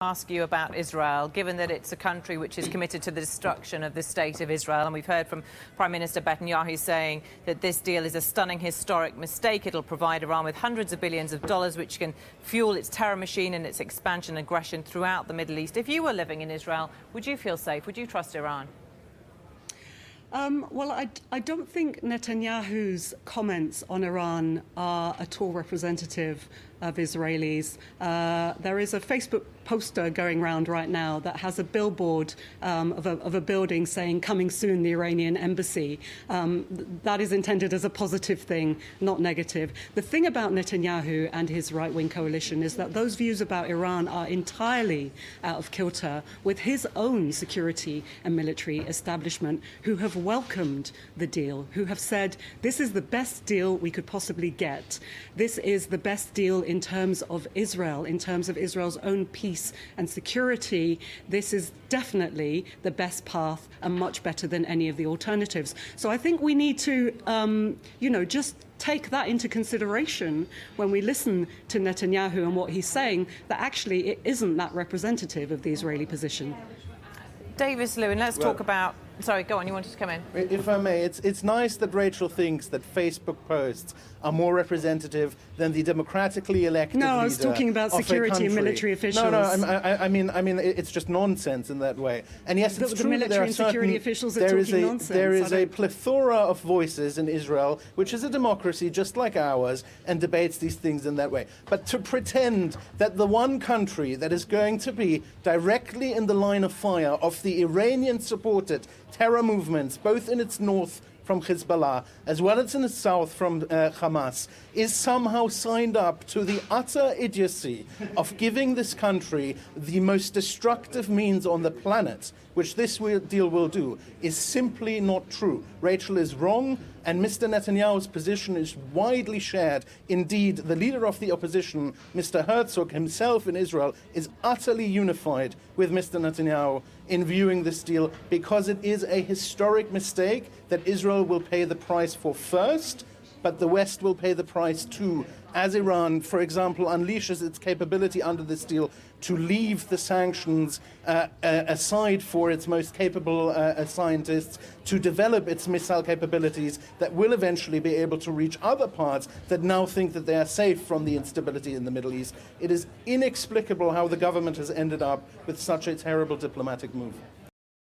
Ask you about Israel, given that it's a country which is committed to the destruction of the state of Israel. And we've heard from Prime Minister Netanyahu saying that this deal is a stunning historic mistake. It'll provide Iran with hundreds of billions of dollars, which can fuel its terror machine and its expansion and aggression throughout the Middle East. If you were living in Israel, would you feel safe? Would you trust Iran? Well, I don't think Netanyahu's comments on Iran are at all representative of Israelis. There is a Facebook poster going around right now that has a billboard of a building saying "Coming soon, the Iranian embassy." That is intended as a positive thing, not negative. The thing about Netanyahu and his right-wing coalition is that those views about Iran are entirely out of kilter with his own security and military establishment, who have welcomed the deal, who have said this is the best deal we could possibly get. This is the best deal in terms of Israel, in terms of Israel's own peace and security. This is definitely the best path and much better than any of the alternatives. So I think we need to, just take that into consideration when we listen to Netanyahu and what he's saying, that actually it isn't that representative of the Israeli position. Davis Lewin, let's talk about... Sorry, go on, you wanted to come in. If I may, it's nice that Rachel thinks that Facebook posts are more representative than the democratically elected leader. No, I was talking about security and military officials. No, I mean, it's just nonsense in that way. And yes, it's the true that military there are and security officials are talking nonsense. There is a plethora of voices in Israel, which is a democracy just like ours, and debates these things in that way. But to pretend that the one country that is going to be directly in the line of fire of the Iranian-supported terror movements, both in its north from Hezbollah, as well as in the south from Hamas, is somehow signed up to the utter idiocy of giving this country the most destructive means on the planet, which this deal will do, is simply not true. Rachel is wrong, and Mr. Netanyahu's position is widely shared. Indeed, the leader of the opposition, Mr. Herzog himself in Israel, is utterly unified with Mr. Netanyahu in viewing this deal, because it is a historic mistake that Israel will pay the price for first, but the West will pay the price too, as Iran, for example, unleashes its capability under this deal to leave the sanctions aside for its most capable scientists, to develop its missile capabilities that will eventually be able to reach other parts that now think that they are safe from the instability in the Middle East. It is inexplicable how the government has ended up with such a terrible diplomatic move.